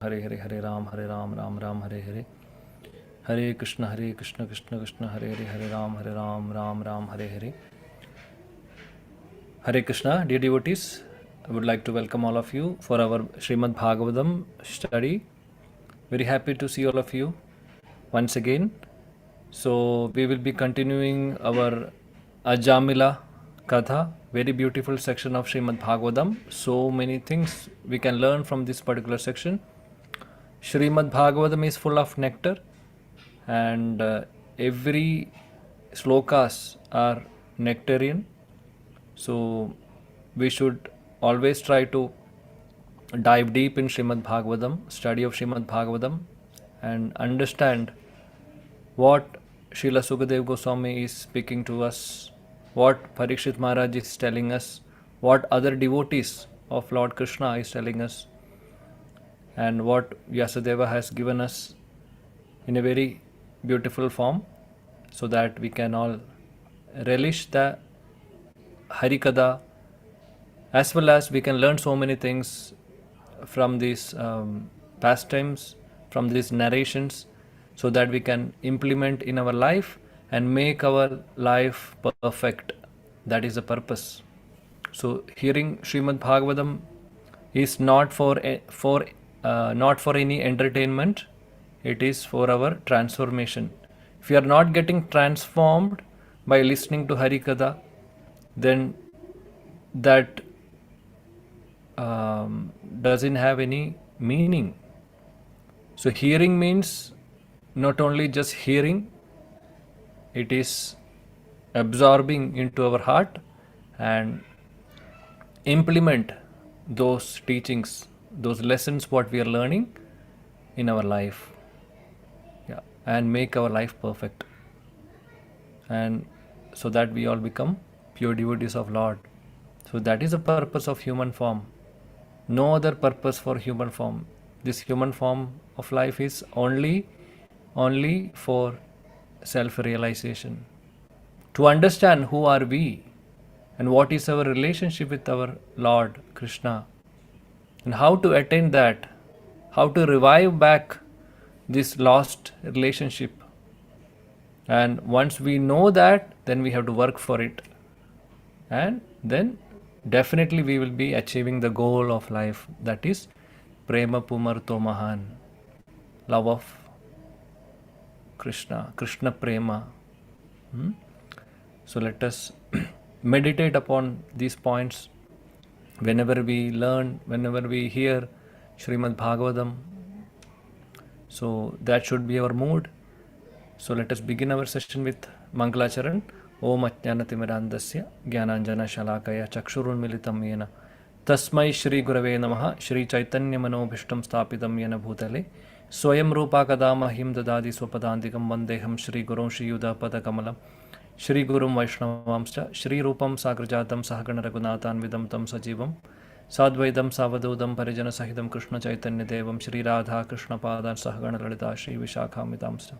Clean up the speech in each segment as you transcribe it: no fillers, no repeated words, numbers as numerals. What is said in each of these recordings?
Hare Hare, Hare Ram, Ram Ram, Hare Hare. Hare Krishna, Krishna Krishna, Hare Hare, Hare Ram, Ram Ram, Hare Hare. Hare Krishna, dear devotees, I would like to welcome all of you for our Srimad Bhagavatam study. Very happy to see all of you once again. So we will be continuing our Ajamila Katha, very beautiful section of Srimad Bhagavatam. So many things we can learn from this particular section. Srimad Bhagavatam is full of nectar, and every slokas are nectarian. So we should always try to dive deep in Srimad Bhagavatam, study of Srimad Bhagavatam, and understand what Srila Sukadev Goswami is speaking to us, what Parikshit Maharaj is telling us, what other devotees of Lord Krishna is telling us, and what Vyasadeva has given us in a very beautiful form, so that we can all relish the Harikada, as well as we can learn so many things from these pastimes, from these narrations, so that we can implement in our life and make our life perfect. That is the purpose. So hearing Srimad Bhagavatam is not for any entertainment. It is for our transformation. If we are not getting transformed by listening to Harikatha, then that doesn't have any meaning. So hearing means not only just hearing, it is absorbing into our heart and implement those teachings, those lessons what we are learning in our life, and make our life perfect, and so that we all become pure devotees of Lord. So that is the purpose of human form. No other purpose for human form. This human form of life is only for self-realization. To understand who are we and what is our relationship with our Lord Krishna, and how to attain that, how to revive back this lost relationship. And once we know that, then we have to work for it, and then definitely we will be achieving the goal of life, that is Prema Pumarto Mahan, love of Krishna, Krishna Prema. So let us meditate upon these points whenever we learn, whenever we hear Srimad Bhagavatam. So that should be our mood. So let us begin our session with Mangalacharan. Om Ajnanatimidandasya Jnananjana Shalakaya Chakshurunmilitam Yena Tasmai Shri Gurave Namaha Shri Chaitanya Manobhishtam Stapitam Yena Bhutale Swayam Rupa Kadamahim Dadadi Swapadandikam Vandeham Shri Gurum Shri Yuda Padakamalam Shri Gurum Vaishnavamscha Shri Rupam Sagrajatam Sahagana Raghunathan Vidam Tam Sajivam Sadvaidam Savadodam Parijana Sahidam Krishna Chaitanya Devam Shri Radha Krishna Padan Sahagana Lalita Shri Vishakhamidamscha.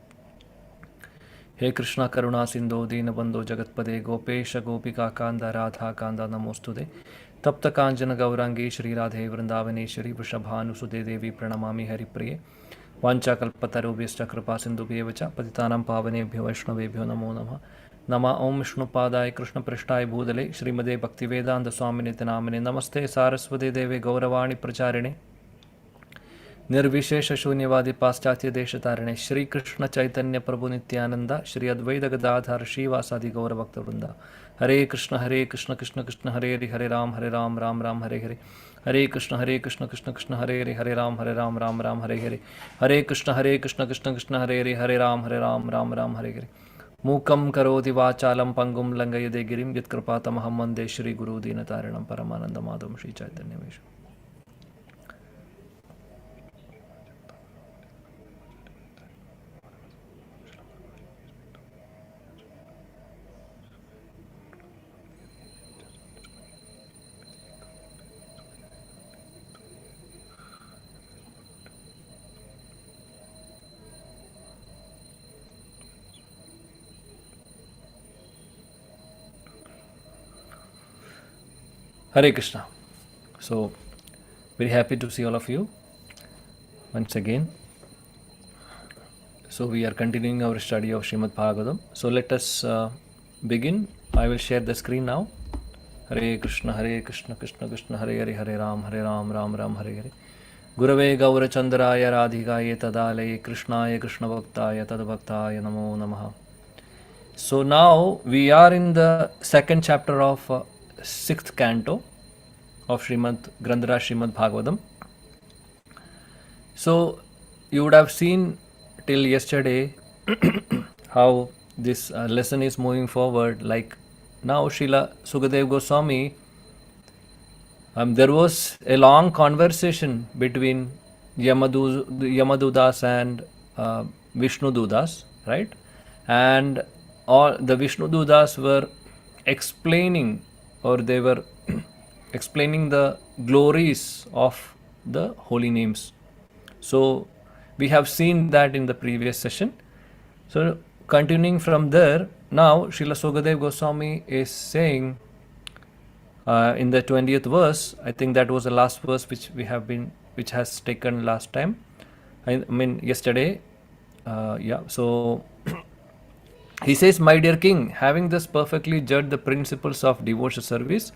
हे कृष्णा करुणा सिंधो दीन बंधो जगतपदे गोपेश गोपिका कांदा राधा कांदा नमोस्तुते तप्त कांचन गौरांगी श्री राधे वृंदावनेश्वरी वृषभानुसुते देवी प्रणमामि हरिप्रिये वाञ्छाकल्पतरुभ्यश्च कृपा सिन्धुभ्येव च पतितानां पावनेभ्यो वैष्णवेभ्यो नमो नमः। नमः ओं विष्णुपादाय कृष्णपृष्ठाय भूतले श्रीमदे भक्तिवेदान्त स्वामिनिति नामिने नमस्ते सारस्वते देवे गौरवाणी प्रचारिणे निर्विशेष शून्यवादी पाश्चात्य देश तारिणे श्री कृष्ण चैतन्य प्रभु नित्यानंद श्री अद्वैत गदाधर श्रीवासादि गौर भक्त वृंदा। हरे कृष्ण कृष्ण कृष्ण हरे हरे हरे राम राम राम हरे हरे हरे कृष्ण कृष्ण कृष्ण हरे हरे राम राम हरे हरे हरे कृष्ण कृष्ण कृष्ण हरे हरे राम राम हरे हरे। मूकं करोति वाचालं पंगुं लंघयते गिरिं यत्कृपातमहं वन्दे श्री गुरु दीनतारिणं परमानन्दमाधवं Shri चैतन्यमेशम्। Hare Krishna. So, very happy to see all of you. once again. So we are continuing our study of Srimad Bhagavatam. So let us begin. I will share the screen now. Hare Krishna, Krishna Krishna, Hare Hare, Hare Ram, Ram Ram, Hare Hare. Gurave Gaurachandraya Radhikaya Tadalaya Krishnaya Krishna Bhaktaya Tadbhaktaya Namo Namaha. So now we are in the second chapter of sixth canto of Grandhara Srimad Bhagavatam. So you would have seen till yesterday how this lesson is moving forward. Like now Srila Sukadev Goswami, there was a long conversation between Yamadudas and Vishnu Dudas, right? And all the Vishnu Dudas were explaining, or they were explaining the glories of the holy names. So we have seen that in the previous session. So continuing from there, now Srila Sukadev Goswami is saying in the 20th verse, I think that was the last verse which has taken last time. I mean yesterday. So he says, "My dear king, having thus perfectly judged the principles of devotional service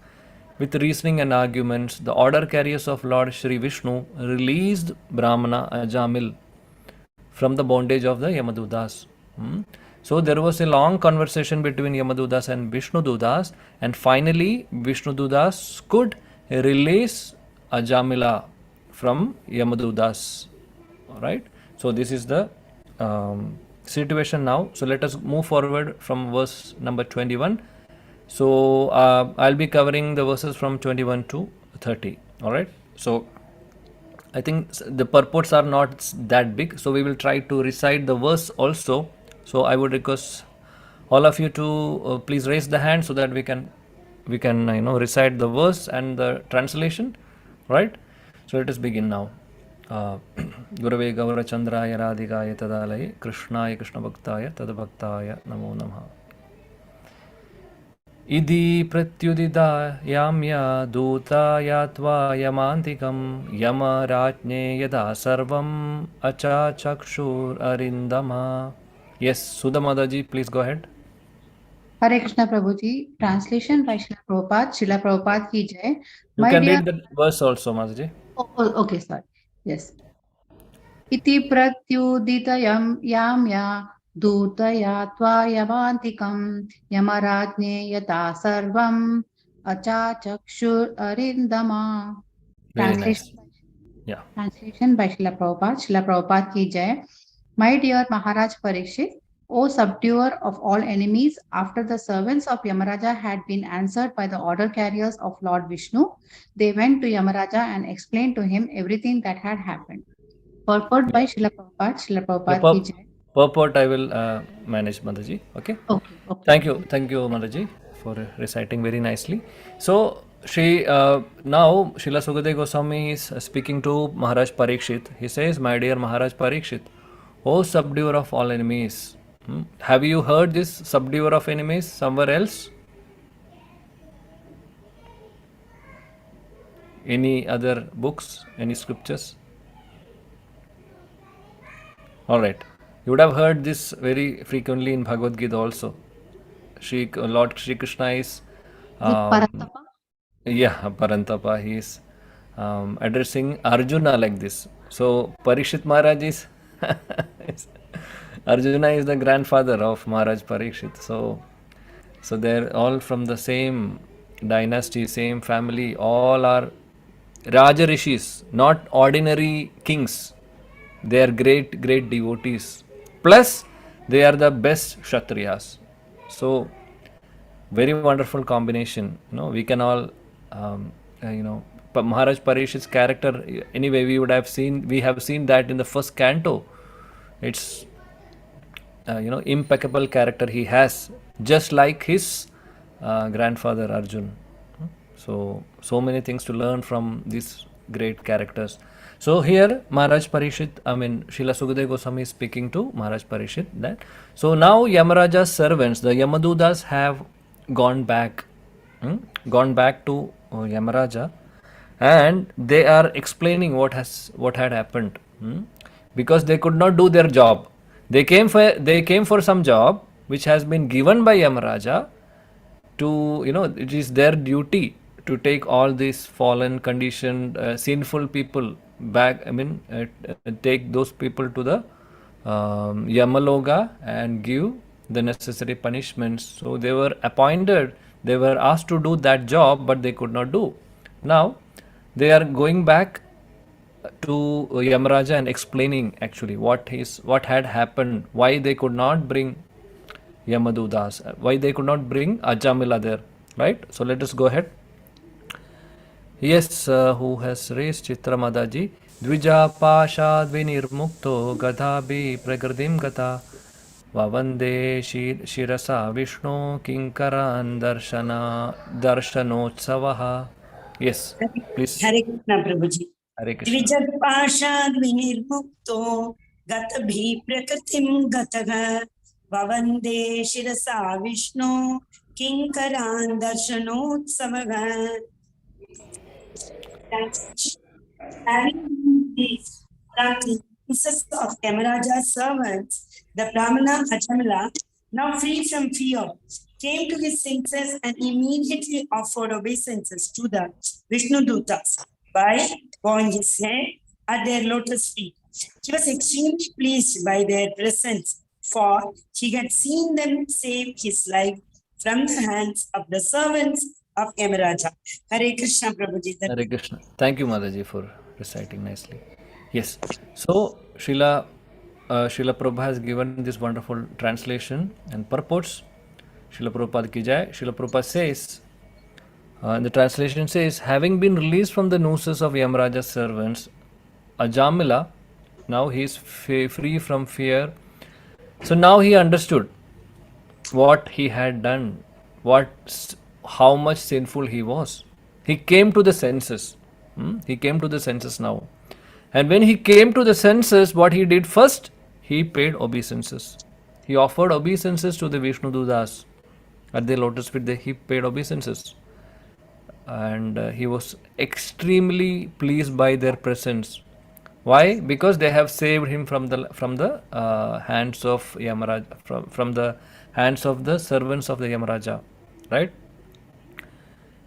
with reasoning and arguments, the order carriers of Lord Shri Vishnu released Brahmana Ajamila from the bondage of the Yamadudas." So there was a long conversation between Yamadudas and Vishnu Dudas, and finally Vishnu Dudas could release Ajamila from Yamadudas. Alright, so this is the situation now. So let us move forward from verse number 21. So I'll be covering the verses from 21 to 30. Alright, so I think the purports are not that big, so we will try to recite the verse also. So I would request all of you to please raise the hand so that we can recite the verse and the translation, right? So let us begin now. Gurave Gaurachandraya Radhikaya Tadalaya Krishnaya Krishna Bhaktaya Tadbhaktaya Namo Namaha. Idi pratyudita yamya duta yatva yamantikam yama rajne yada sarvam acha chakshur arindama. Yes, Sudhamadaji, please go ahead. Hare Krishna Prabhuji. Translation by Srila Prabhupada. Srila Prabhupada ki jai. You can read the verse also, Mataji. Okay, sorry. Yes. Iti pratyuditayam yamya dutaya tvayavantikam yamarajne yata sarvam acha chakshur arindama. Very nice. Yeah. Translation by Srila Prabhupada. Srila Prabhupada ki jai. My dear Maharaj Parikshit, O subduer of all enemies, after the servants of Yamaraja had been answered by the order carriers of Lord Vishnu, they went to Yamaraja and explained to him everything that had happened. Purport by Srila Prabhupada. Srila Prabhupada ki jai. Purport I will manage, Mataji. Okay? Okay. Thank you, Mataji, for reciting very nicely. So, now Srila Sukadev Goswami is speaking to Maharaj Parikshit. He says, "My dear Maharaj Parikshit, O subduer of all enemies." Have you heard this subduer of enemies somewhere else? Any other books, any scriptures? Alright, you would have heard this very frequently in Bhagavad Gita also. Lord Shri Krishna is Parantapa, he is addressing Arjuna like this. So Parikshit Maharaj is Arjuna is the grandfather of Maharaj Parikshit. So they're all from the same dynasty, same family. All are Raja Rishis, not ordinary kings. They are great devotees. Plus, they are the best Kshatriyas. So, very wonderful combination. We can all, Maharaj Parikshit's character. Anyway, we have seen that in the first canto. It's impeccable character he has, just like his grandfather Arjun. So many things to learn from these great characters. So here Maharaj Parikshit, Srila Sukadev Goswami is speaking to Maharaj Parikshit that. So now Yamaraja's servants, the Yamadudas, have gone back to Yamaraja, and they are explaining what had happened. Hmm? Because they could not do their job. They came for some job which has been given by Yamaraja to, it is their duty to take all these fallen, conditioned, sinful people back. I mean, take those people to the Yamaloga and give the necessary punishments. So they were appointed, they were asked to do that job, but they could not do. Now they are going back to Yamaraja and explaining actually what had happened, why they could not bring Yamadudas, why they could not bring Ajamila there, right? So let us go ahead. Yes, who has raised Chitra Madaji? Dvija Pasha Dvinirmukto Gadhabi Pragradim Gata Vavande Shirasa Vishnu Kinkaran Darshanotsavaha. Yes, please. Hare Krishna Prabhu ji. Hare Krishna. द्विजपाशाद् विनिर्मुक्तो गतभिः प्रकृतिं गतः ववन्दे शिरसा Vishnu किङ्करान् दर्शनोत्सवः। Having these practices of Yamaraja's servants, the Brahmana Ajamila, now free from fear, came to his senses and immediately offered obeisances to the Vishnu Dutas by bowing his head at their lotus feet. He was extremely pleased by their presence, for he had seen them save his life from the hands of the servants of Yamaraja. Hare Krishna Prabhuji. Hare Krishna. Thank you, Mataji, for reciting nicely. Yes. So, Srila Prabhupada has given this wonderful translation and purports. Srila Prabhupada ki jai. Srila Prabhupada says, the translation says, having been released from the nooses of Yamaraja's servants, Ajamila, now he is free from fear. So now he understood what he had done, how much sinful he was. He came to the senses. He came to the senses now. And when he came to the senses, what he did first? He paid obeisances. He offered obeisances to the Vishnu Dudas. At the lotus feet, he paid obeisances. And he was extremely pleased by their presence. Why? Because they have saved him from the hands of Yamaraja, from the hands of the servants of the Yamaraja, right?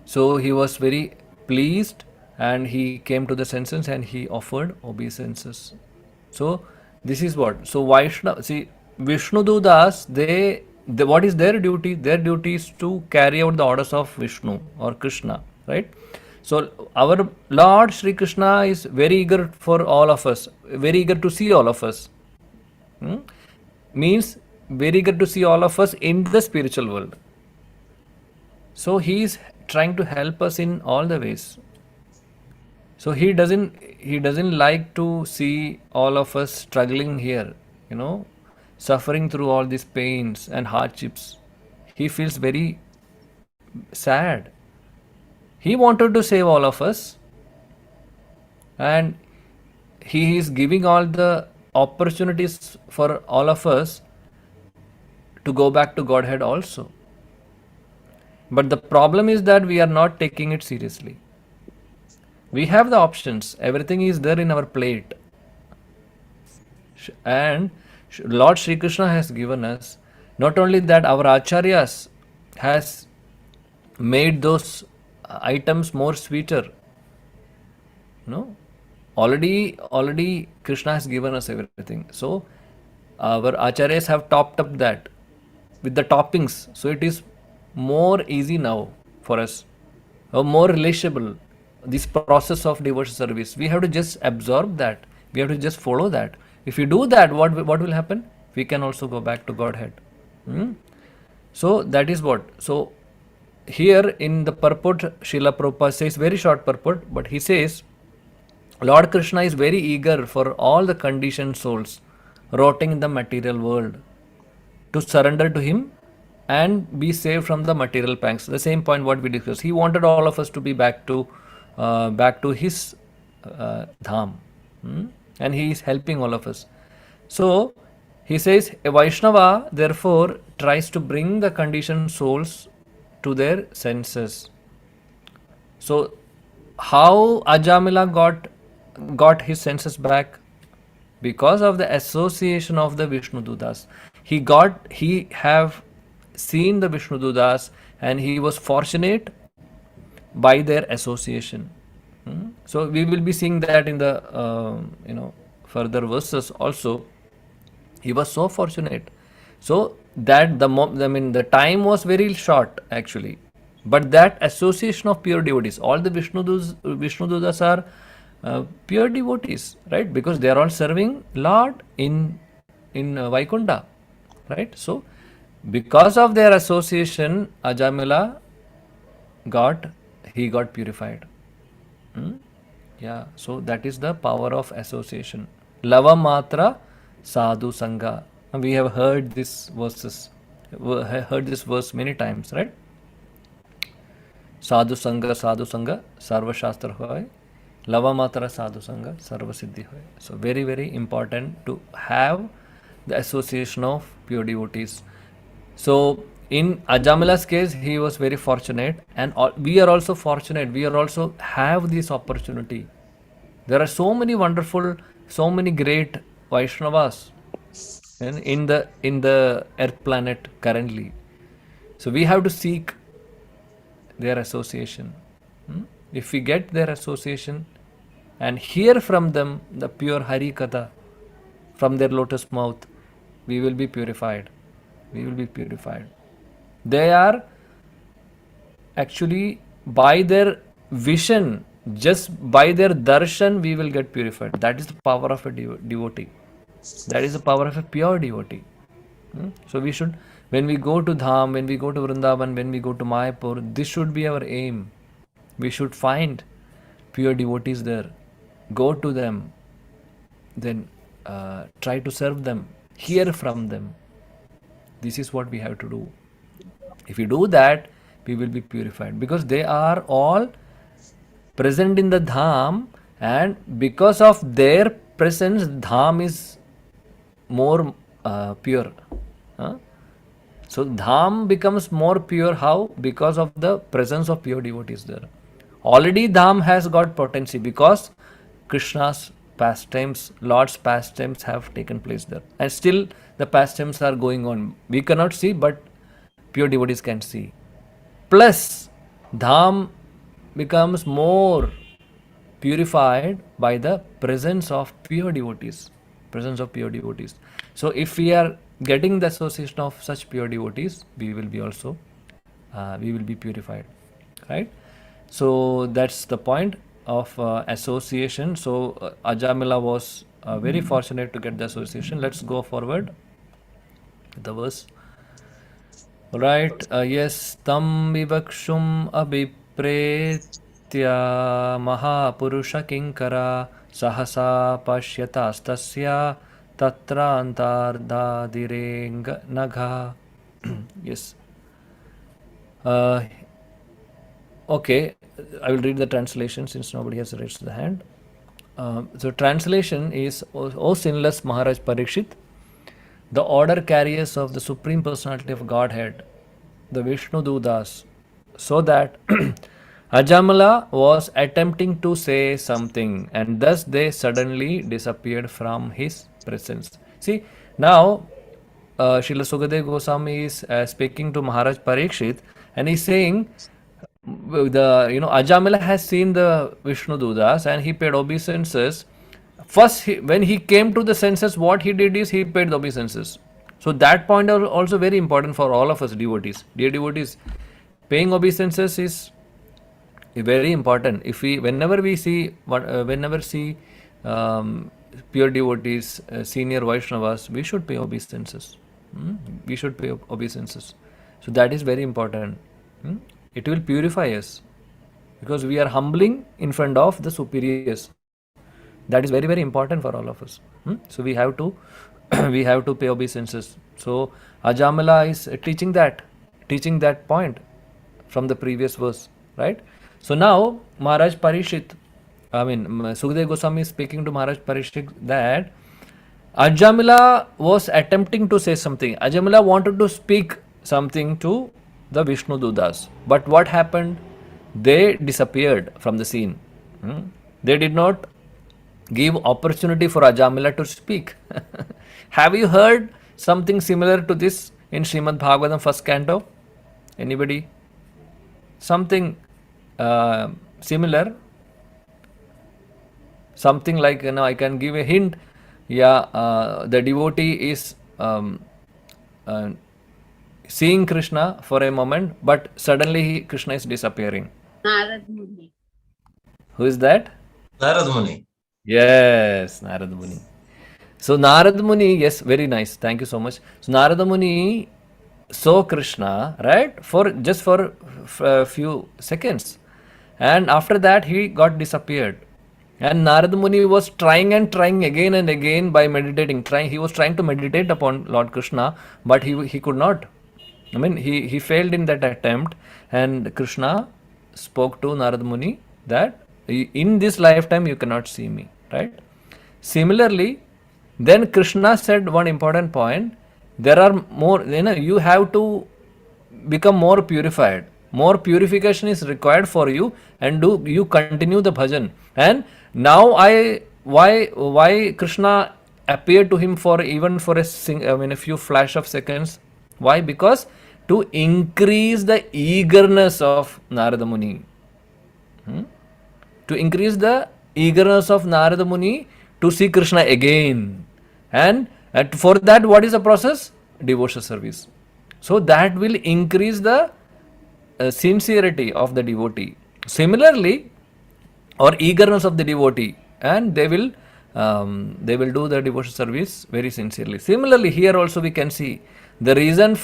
So he was very pleased and he came to the senses and he offered obeisances. So this is what. So Vaishnava, see, Vishnu Dudas, what is their duty? Their duty is to carry out the orders of Vishnu or Krishna, right? So our Lord Sri Krishna is very eager for all of us, very eager to see all of us. Means very eager to see all of us in the spiritual world. So he is trying to help us in all the ways. So he doesn't like to see all of us struggling here, suffering through all these pains and hardships. He feels very sad. He wanted to save all of us, and he is giving all the opportunities for all of us to go back to Godhead also. But the problem is that we are not taking it seriously. We have the options. Everything is there in our plate. And Lord Sri Krishna has given us, not only that, our acharyas has made those items more sweeter. Already Krishna has given us everything. So our acharyas have topped up that with the toppings. So it is more easy now for us, or more relatable. This process of devotion service, we have to just absorb that. We have to just follow that. If we do that, what will happen? We can also go back to Godhead. So that is what. So here in the purport, Srila Prabhupada says, very short purport, but he says, Lord Krishna is very eager for all the conditioned souls rotting in the material world to surrender to him and be saved from the material pangs. The same point what we discussed. He wanted all of us to be back to his dham, and he is helping all of us. So he says a Vaishnava therefore tries to bring the conditioned souls to their senses. So how Ajamila got his senses back? because of the association of the Vishnu Dudas. He have seen the Vishnu Dudas and he was fortunate by their association. So we will be seeing that in the further verses also. He was so fortunate. So that the time was very short actually, but that association of pure devotees, all the Vishnu Dudas are pure devotees, right? Because they are all serving Lord in Vaikunta, right? So because of their association, Ajamila got purified. Yeah, so that is the power of association. Lava matra sadhu sangha. We have heard this verse many times, right? Sadhu sangha sarva shastra hoy. Lava matra sadhu sangha sarva siddhi hoy. So very, very important to have the association of pure devotees. So in Ajamila's case, he was very fortunate, and we are also fortunate. We are also have this opportunity. There are so many wonderful, so many great Vaishnavas in the earth planet currently. So we have to seek their association. If we get their association and hear from them the pure Hari Katha from their lotus mouth, we will be purified. We will be purified. They are actually, by their vision, just by their darshan, we will get purified. That is the power of a devotee. That is the power of a pure devotee. So we should, when we go to Dham, when we go to Vrindavan, when we go to Mayapur, this should be our aim. We should find pure devotees there, go to them, then try to serve them, hear from them. This is what we have to do. If we do that, we will be purified, because they are all present in the Dham, and because of their presence, Dham is more pure. So Dham becomes more pure. How? Because of the presence of pure devotees there. Already Dham has got potency because Krishna's pastimes, Lord's pastimes have taken place there. And still the pastimes are going on. We cannot see, but pure devotees can see. Plus, Dham becomes more purified by the presence of pure devotees. So if we are getting the association of such pure devotees, we will be also we will be purified, right? So that's the point of association. So Ajamila was very fortunate to get the association. Let's go forward with the verse. All right. Yes, tam vivakshum abhipretya mahapurusha kinkara sahasa pashyatastasya tatra antardhadireng nagha. Yes. Okay, I will read the translation since nobody has raised the hand. So translation is, O sinless Maharaj Parikshit, the order carriers of the Supreme Personality of Godhead, the Vishnu Dudas, so that Ajamila was attempting to say something, and thus they suddenly disappeared from his presence. See, now Srila Sukadeva Goswami is speaking to Maharaj Parikshit, and he's saying, Ajamila has seen the Vishnu Dudas and he paid obeisances. First, when he came to the senses, what he did is he paid the obeisances. So that point is also very important for all of us devotees. Dear devotees, paying obeisances is very important. Whenever we see pure devotees, senior Vaishnavas, we should pay obeisances. We should pay obeisances. So that is very important. It will purify us, because we are humbling in front of the superiors. That is very, very important for all of us. So we have to pay obeisances. So Ajamila is teaching that point from the previous verse, right? So now Maharaj Parikshit, Sukadeva Goswami is speaking to Maharaj Parikshit that Ajamila was attempting to say something. Ajamila wanted to speak something to the Vishnu Dudas. But what happened? They disappeared from the scene. They did not give opportunity for Ajamila to speak. Have you heard something similar to this in Srimad Bhagavatam first canto? Anybody? Something similar? Something like, I can give a hint. Yeah, the devotee is seeing Krishna for a moment, but suddenly Krishna is disappearing. Narad Muni. Who is that? Narad Muni. Yes, Narad Muni. So Narad Muni, yes, very nice. Thank you so much. So Narada Muni saw Krishna, right? For a few seconds, and after that he got disappeared. And Narada Muni was trying and trying again and again by meditating. He was trying to meditate upon Lord Krishna, but he could not. I mean, he failed in that attempt, and Krishna spoke to Narada Muni that in this lifetime you cannot see me, right? Similarly, then Krishna said one important point. There are more, you have to become more purified. More purification is required for you, and do you continue the bhajan. And now why Krishna appeared to him for even for a few flash of seconds. Why? Because to increase the eagerness of Narada Muni. To increase the eagerness of Narada Muni to see Krishna again. And for that, what is the process? Devotional service. So that will increase the sincerity of the devotee. Similarly, or eagerness of the devotee, and they will do the devotional service very sincerely. Similarly, here also we can see the reason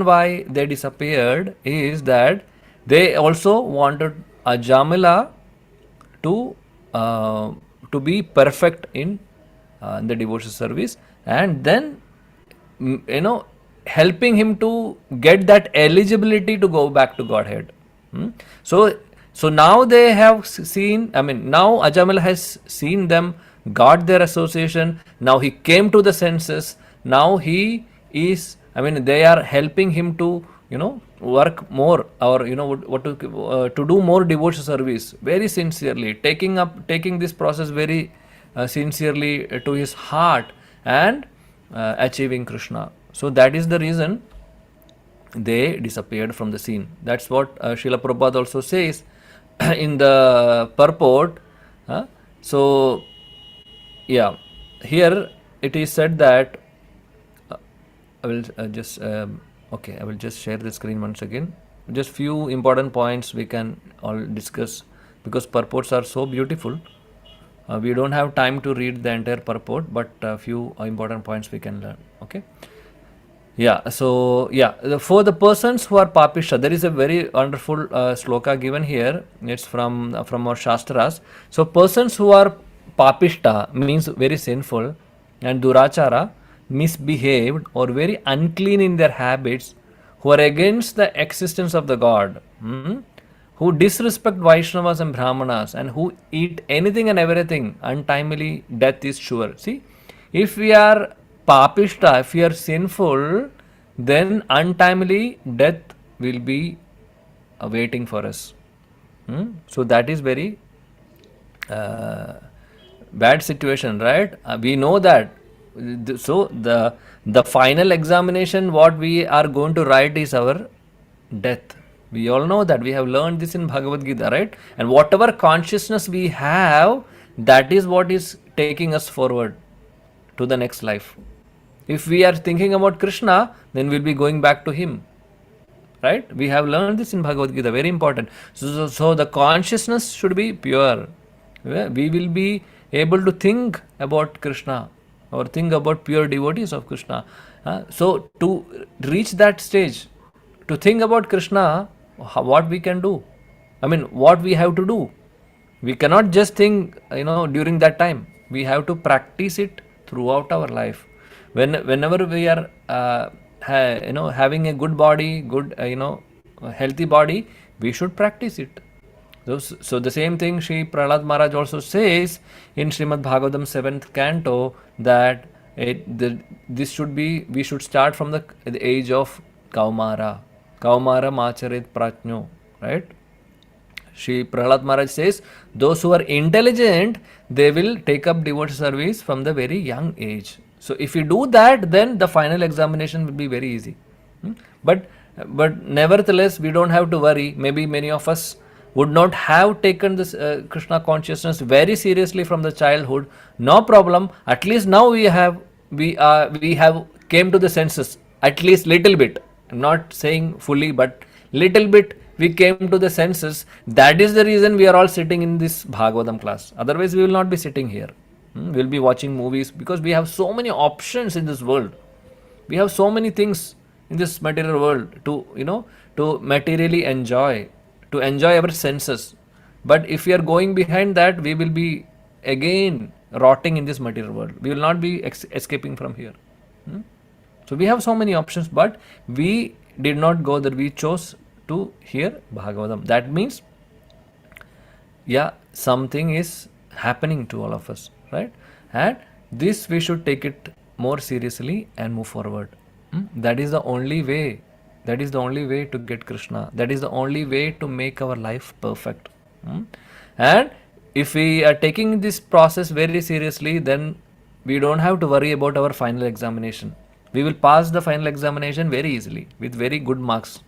why they disappeared is that they also wanted Ajamila to be perfect in the devotional service, and then helping him to get that eligibility to go back to Godhead. So now they have seen, now Ajamila has seen them, got their association, now he came to the senses, now he is, they are helping him to, work more, or, to do more devotional service very sincerely, taking this process very sincerely to his heart, and achieving Krishna. So that is the reason they disappeared from the scene. That's what Srila Prabhupada also says in the purport. So yeah, here it is said that I will I will just share the screen once again. Just few important points we can all discuss, because purports are so beautiful. We don't have time to read the entire purport, but a few important points we can learn. Okay. Yeah, so for the persons who are papisha, there is a very wonderful sloka given here. It's from our Shastras. So persons who are papishta means very sinful, and durachara, misbehaved or very unclean in their habits, who are against the existence of the God, who disrespect Vaishnavas and Brahmanas, and who eat anything and everything, untimely death is sure. See, if we are papishta, if we are sinful, then untimely death will be waiting for us. So that is very bad situation, right? We know that. So the final examination, what we are going to write is our death. We all know that. We have learned this in Bhagavad Gita, right? And whatever consciousness we have, that is what is taking us forward to the next life. If we are thinking about Krishna, then we'll be going back to him, right? We have learned this in Bhagavad Gita, very important. So the consciousness should be pure. We will be able to think about Krishna, or think about pure devotees of Krishna. So to reach that stage, to think about Krishna, what we can do, what we have to do. We cannot just think, during that time. We have to practice it throughout our life. Whenever we are, having a good body, good, healthy body, we should practice it. So the same thing Sri Prahlad Maharaj also says in Srimad Bhagavatam 7th canto, that we should start from the age of Kaumara. Kaumara Macharit Pratnyo, right? Shri Prahlad Maharaj says, those who are intelligent, they will take up devotional service from the very young age. So if you do that, then the final examination will be very easy. Hmm? But nevertheless, we don't have to worry. Maybe many of us would not have taken this Krishna consciousness very seriously from the childhood. No problem. At least now we have came to the senses. At least little bit. I'm not saying fully, but little bit we came to the senses. That is the reason we are all sitting in this Bhagavatam class. Otherwise, we will not be sitting here. We'll be watching movies because we have so many options in this world. We have so many things in this material world to materially enjoy, to enjoy our senses. But if we are going behind that, we will be again rotting in this material world. We will not be escaping from here. So we have so many options, but we did not go there. We chose to hear Bhagavatam. That means, yeah, something is happening to all of us, right? And this we should take it more seriously and move forward. That is the only way. That is the only way to get Krishna. That is the only way to make our life perfect. And if we are taking this process very seriously, then we don't have to worry about our final examination. We will pass the final examination very easily with very good marks.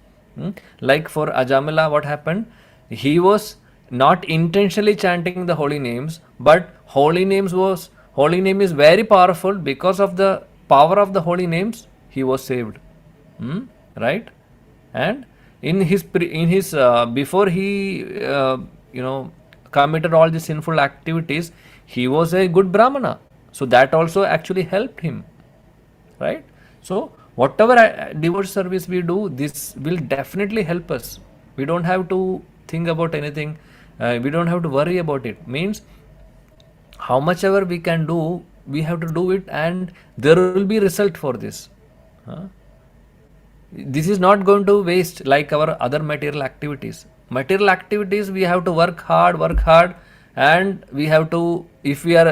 Like for Ajamila, what happened? He was not intentionally chanting the holy names, but holy name is very powerful. Because of the power of the holy names, he was saved. Right? And in his before he committed all the sinful activities, he was a good Brahmana. So that also actually helped him. Right? So whatever devotional service we do, this will definitely help us. We don't have to think about anything. We don't have to worry about it. Means how much ever we can do, we have to do it, and there will be result for this. This is not going to waste like our other material activities. Material activities, we have to work hard, and we have to, if we are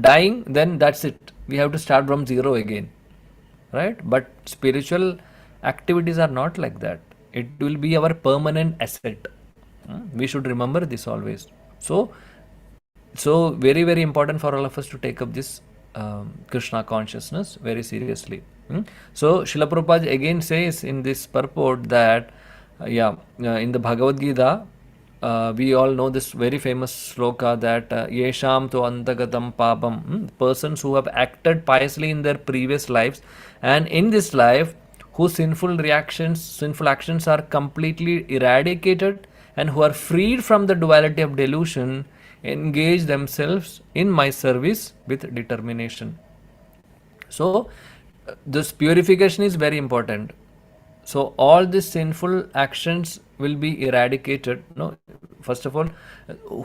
dying, then that's it. We have to start from zero again. Right? But spiritual activities are not like that. It will be our permanent asset. We should remember this always. So very, very important for all of us to take up this Krishna consciousness very seriously. So Srila Prabhupada again says in this purport that in the Bhagavad Gita, we all know this very famous sloka that yesham to antagatam papam, persons who have acted piously in their previous lives, and in this life whose sinful actions are completely eradicated, and who are freed from the duality of delusion, engage themselves in my service with determination. So this purification is very important. So all these sinful actions will be eradicated. No, first of all,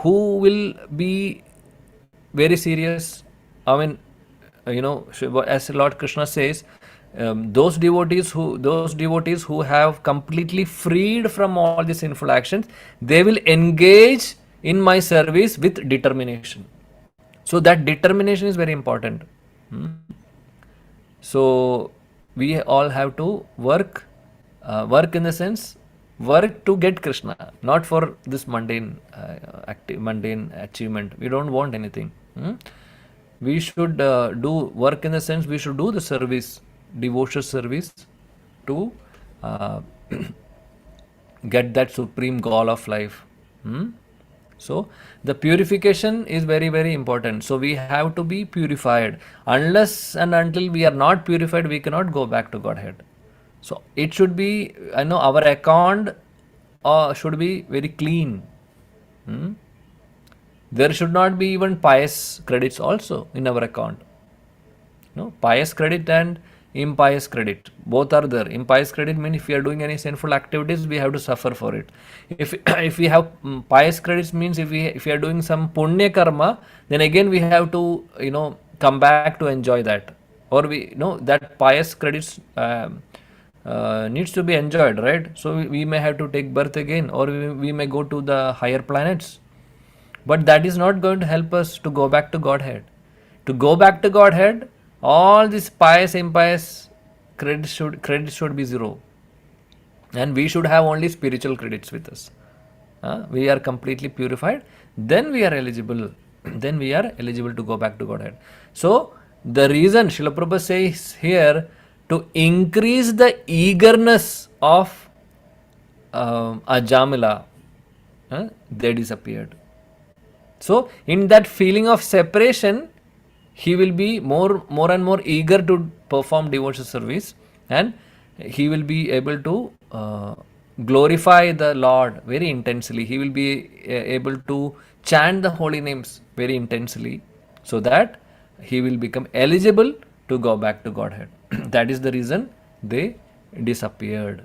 who will be very serious? As Lord Krishna says, those devotees who have completely freed from all the sinful actions, they will engage in my service with determination. So that determination is very important. So we all have to work in the sense, work to get Krishna, not for this mundane achievement. We don't want anything. We should do work in the sense, we should do the service, devotional service to get that supreme goal of life. So the purification is very, very important. So we have to be purified. Unless and until we are not purified, we cannot go back to Godhead. So it should be, our account should be very clean. There should not be even pious credits also in our account. Pious credit and impious credit, both are there. Impious credit means if we are doing any sinful activities, we have to suffer for it. If we have pious credits means if we are doing some punya karma, then again we have to come back to enjoy that, or that pious credits needs to be enjoyed, right? So we may have to take birth again, or we may go to the higher planets, but that is not going to help us to go back to Godhead. To go back to Godhead, all these pious, impious credits should be zero, and we should have only spiritual credits with us. we are completely purified, then we are eligible. Then we are eligible to go back to Godhead. So the reason Srila Prabhupada says here to increase the eagerness of Ajamila, they disappeared. So in that feeling of separation, he will be more and more eager to perform devotional service, and he will be able to glorify the Lord very intensely. He will be able to chant the holy names very intensely, so that he will become eligible to go back to Godhead. That is the reason they disappeared.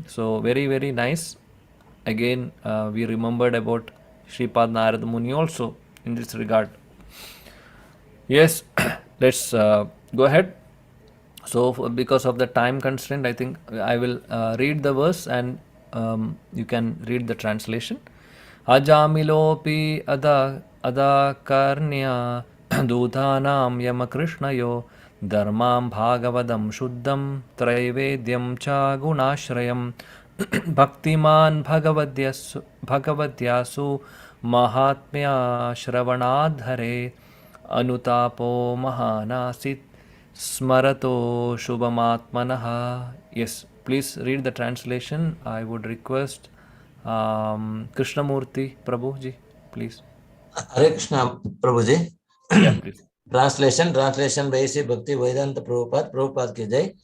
So very nice. Again, we remembered about Sripad Narad Muni also in this regard. Yes, let's go ahead. So, because of the time constraint, I think I will read the verse, and you can read the translation. Ajamilopi ada karnya dudhanam yama krishnayo dharmam bhagavadam shuddham traivedyam cha gunashrayam bhaktiman bhagavadyasu mahatmya shravanadhare anutapo mahanasit smarato shubhamatmanaha. Yes, please read the translation. I would request Krishnamurti Prabhuji, please. Hare Krishna Prabhuji. Yeah, please. Translation by Sri Bhakti Vedanta Prabhupada ki jai.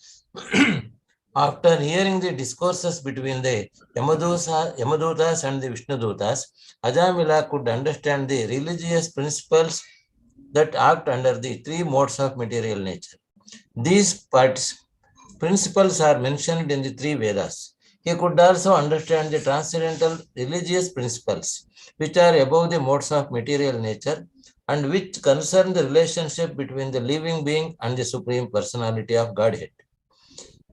After hearing the discourses between the Yamadutas and the Vishnudutas, Ajamila could understand the religious principles that act under the three modes of material nature. These principles are mentioned in the three Vedas. He could also understand the transcendental religious principles, which are above the modes of material nature and which concern the relationship between the living being and the Supreme Personality of Godhead.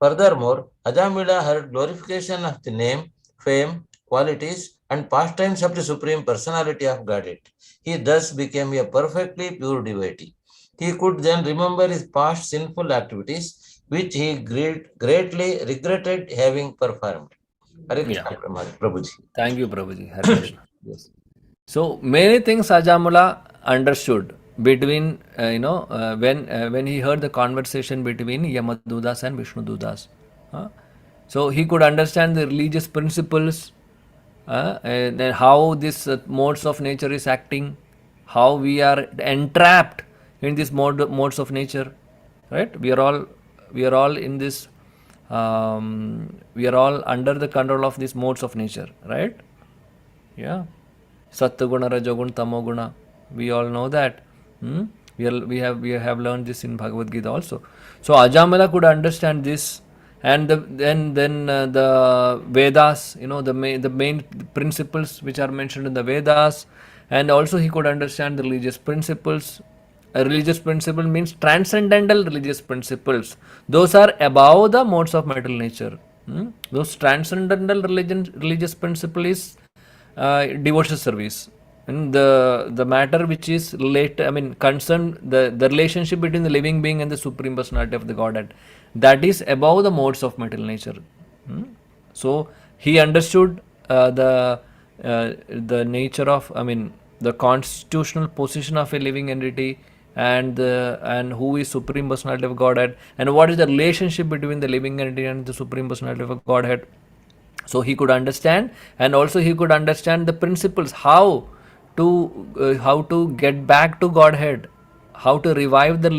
Furthermore, Ajamila heard glorification of the name, fame, qualities, and pastimes of the Supreme Personality of Godhead. He thus became a perfectly pure devotee. He could then remember his past sinful activities, which he greatly regretted having performed. Hare Krishna, Prabhuji. Thank you, Prabhuji. Hare Krishna. Yes. So many things Ajamula understood between when he heard the conversation between Yamadudas and Vishnududas. So he could understand the religious principles, and how this modes of nature is acting, how we are entrapped in these modes of nature, right? We are all in this. We are all under the control of these modes of nature, right? Yeah. Sattva-guna, Rajoguna, Tamoguna. We all know that. We have learned this in Bhagavad Gita also. So Ajamila could understand this, and then the Vedas, the main principles which are mentioned in the Vedas, and also he could understand the religious principles. A religious principle means transcendental religious principles. Those are above the modes of material nature. Those transcendental religious principle is devotional service. And the matter which is concerned the relationship between the living being and the Supreme Personality of the Godhead, that is above the modes of material nature. So he understood the nature of, the constitutional position of a living entity, and who is Supreme Personality of Godhead, and what is the relationship between the living entity and the Supreme Personality of Godhead. So he could understand, and also he could understand the principles, how to get back to Godhead, how to revive the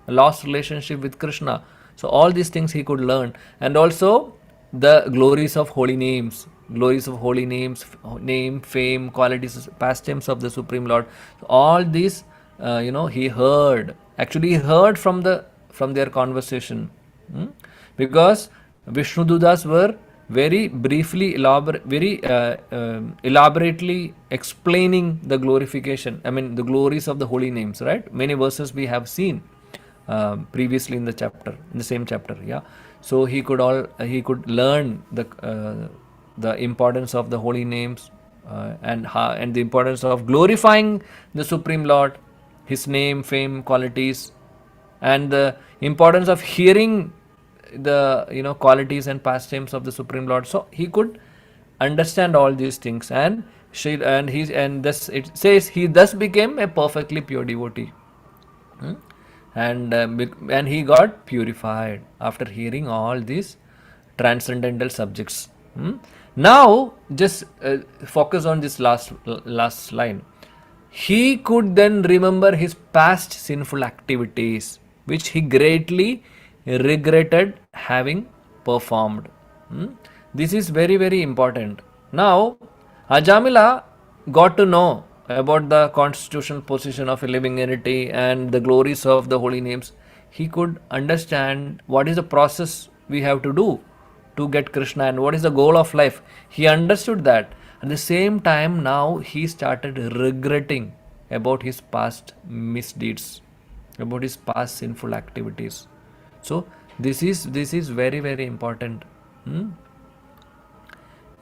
lost relationship with Krishna. So all these things he could learn, and also the glories of holy names, name, fame, qualities, pastimes of the Supreme Lord. So all these, he heard. Actually, he heard from their conversation, because Vishnududas were very briefly, elaborately explaining the glorification. The glories of the holy names. Right? Many verses we have seen previously in the same chapter. Yeah. So he could learn the importance of the holy names, and the importance of glorifying the Supreme Lord, His name, fame, qualities, and the importance of hearing the qualities and pastimes of the Supreme Lord. So he could understand all these things, and thus it says he thus became a perfectly pure devotee. Hmm? And he got purified after hearing all these transcendental subjects. Now just focus on this last line. He could then remember his past sinful activities, which he greatly regretted having performed. This is very, very important. Now, Ajamila got to know about the constitutional position of a living entity and the glories of the holy names. He could understand what is the process we have to do to get Krishna and what is the goal of life. He understood that. At the same time, now he started regretting about his past misdeeds, about his past sinful activities. So this is very, very important.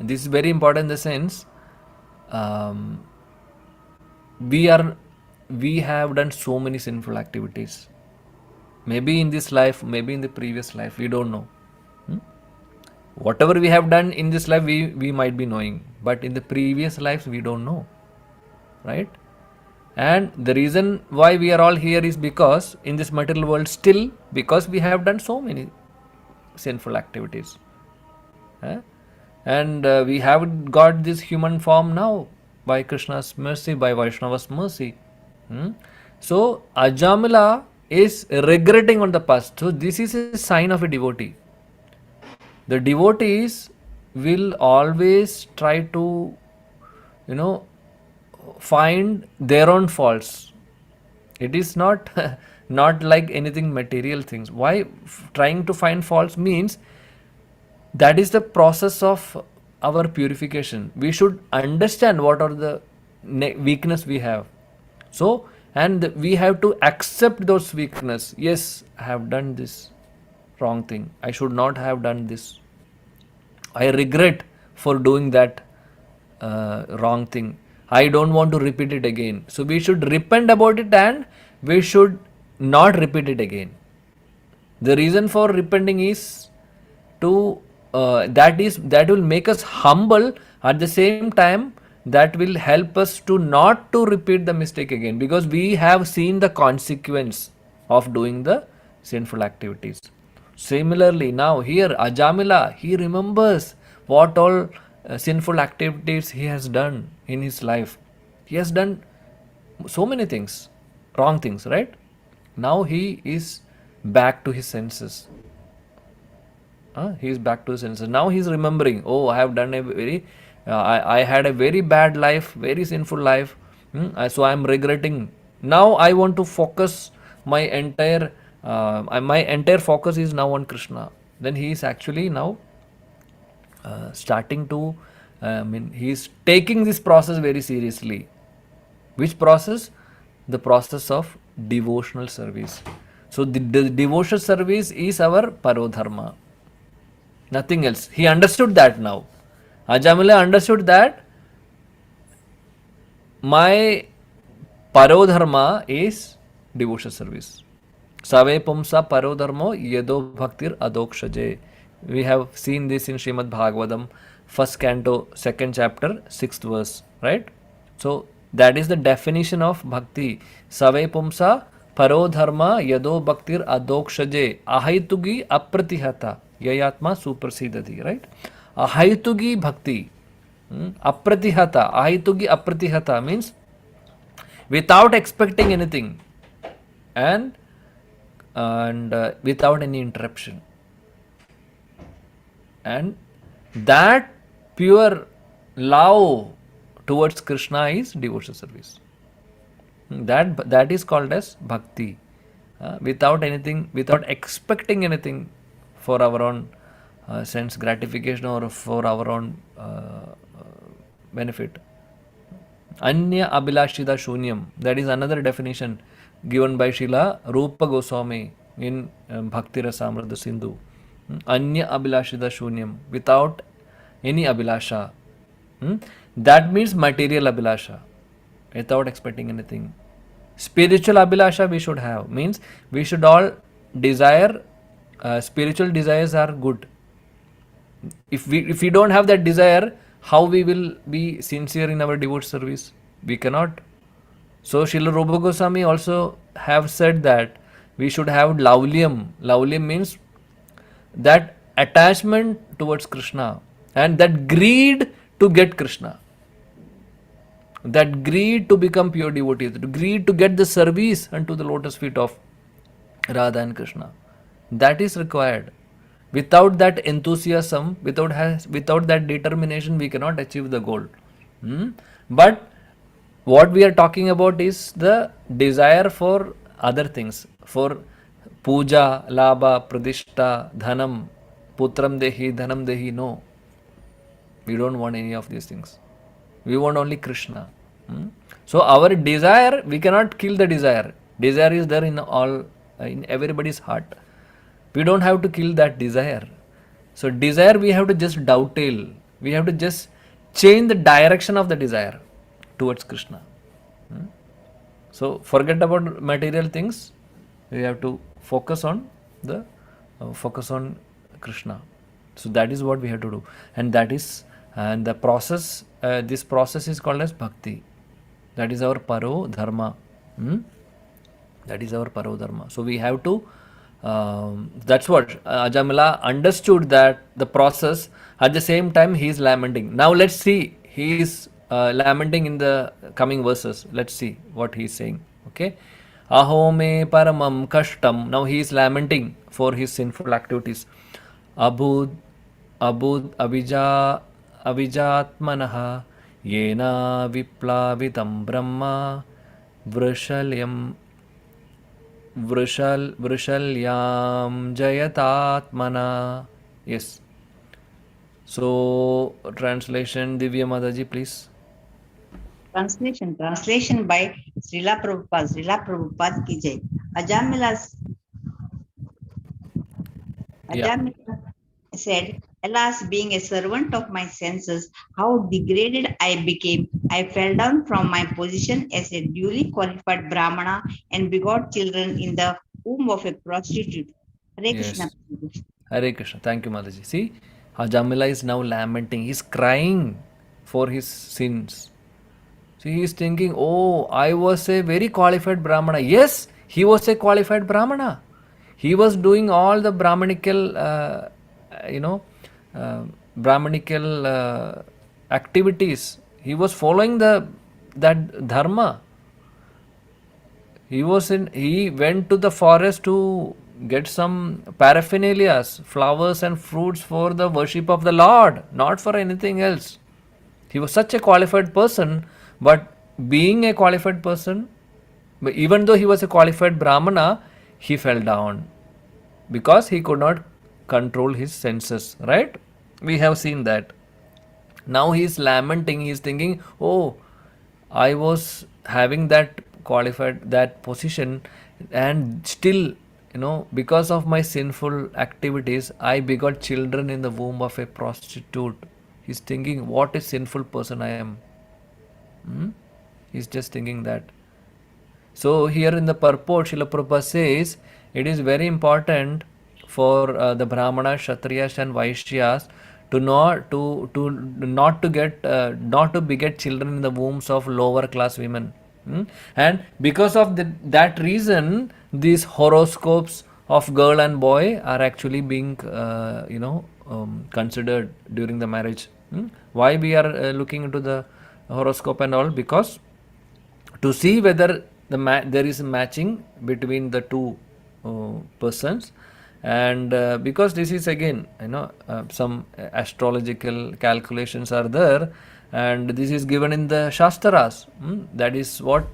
This is very important in the sense we have done so many sinful activities. Maybe in this life, maybe in the previous life, we don't know. Whatever we have done in this life, we might be knowing, but in the previous lives, we don't know, right? And the reason why we are all here is because in this material world still, because we have done so many sinful activities. And we have got this human form now by Krishna's mercy, by Vaishnava's mercy. So Ajamila is regretting on the past. So this is a sign of a devotee. The devotees will always try to, find their own faults. It is not like anything material things. Why trying to find faults means that is the process of our purification. We should understand what are the weakness we have. So, and we have to accept those weakness. Yes, I have done this wrong thing. I should not have done this. I regret for doing that wrong thing. I don't want to repeat it again. So we should repent about it and we should not repeat it again. The reason for repenting is to that will make us humble. At the same time, that will help us to not to repeat the mistake again, because we have seen the consequence of doing the sinful activities. Similarly, now here Ajamila, he remembers what all sinful activities he has done in his life. He has done so many things, wrong things, right? Now he is back to his senses. He is back to his senses. Now he is remembering, oh, I have done a very, I had a very bad life, very sinful life. So I am regretting. Now I want to focus my entire focus is now on Krishna. Then he is actually now starting to, he is taking this process very seriously. Which process? The process of devotional service. So the devotional service is our parodharma. Nothing else. He understood that now. Ajamila understood that my parodharma is devotional service. Save pumsa parodharmo yedo bhaktir adokshaje. We have seen this in Srimad Bhagavatam, 1st canto, 2nd chapter, 6th verse, right? So that is the definition of bhakti. Save pumsa parodharma yedo bhaktir adokshaje ahaitugi apratihata yayatma suprasidati, right? Ahaitugi bhakti, apratihata. Ahaitugi apratihata means without expecting anything and without any interruption. And that pure love towards Krishna is devotional service. That is called as bhakti. Without anything, without expecting anything for our own sense gratification or for our own benefit. Anya abhilashita shunyam. That is another definition given by Srila Rupa Goswami in Bhakti Rasamrita Sindhu. Anya abhilashita shunyam. Without any abhilasha. That means material abhilasha. Without expecting anything. Spiritual abhilasha we should have. Means we should all desire, spiritual desires are good. If we don't have that desire, how we will be sincere in our devote service? We cannot. So Srila Rupa Goswami also have said that we should have laulyam. Laulyam means that attachment towards Krishna and that greed to get Krishna, that greed to become pure devotees, the greed to get the service unto the lotus feet of Radha and Krishna. That is required. Without that enthusiasm, without that determination, we cannot achieve the goal. But what we are talking about is the desire for other things, for puja, labha, pradishta, dhanam, putram dehi, dhanam dehi. No, we don't want any of these things. We want only Krishna. So our desire, we cannot kill the desire. Desire is there in everybody's heart. We don't have to kill that desire. So desire, we have to just dovetail. We have to just change the direction of the desire towards Krishna. So forget about material things. We have to focus on Krishna. So that is what we have to do, and the process. This process is called as bhakti. That is our paro dharma. That is our paro dharma. So we have to. That's what Ajamila understood, that the process. At the same time, he is lamenting. Now let's see. He is lamenting in the coming verses. Let's see what he is saying. Okay. Aho me paramam kashtam. Now he is lamenting for his sinful activities. Abud abhijatmanah yena viplavitam brahma vrishalyam vrishalyam jayatatmana. Yes. So translation, Divya Mataji, please. Translation by Srila Prabhupada ki jai. Ajamila said, alas, being a servant of my senses, how degraded I became. I fell down from my position as a duly qualified Brahmana and begot children in the womb of a prostitute. Hare Krishna. Yes. Hare Krishna. Thank you, Mataji. See, Ajamila is now lamenting. He is crying for his sins. See, he is thinking, oh, I was a very qualified Brahmana. Yes, he was a qualified Brahmana. He was doing all the Brahmanical, activities. He was following that dharma. He went to the forest to get some paraphernalia, flowers and fruits for the worship of the Lord, not for anything else. He was such a qualified person, but being a qualified person, even though he was a qualified Brahmana, he fell down because he could not control his senses, right? We have seen that. Now he is lamenting, he is thinking, oh, I was having that position, and still, because of my sinful activities, I begot children in the womb of a prostitute. He's thinking, what a sinful person I am. He's just thinking that. So here in the purport, Srila Prabhupada says, it is very important for the Brahmanas, Kshatriyas and Vaishyas to not to beget children in the wombs of lower class women. And because of that reason, these horoscopes of girl and boy are actually being considered during the marriage. Why we are looking into the horoscope and all? Because to see whether there is a matching between the two persons, and because this is again some astrological calculations are there, and this is given in the Shastras. That is what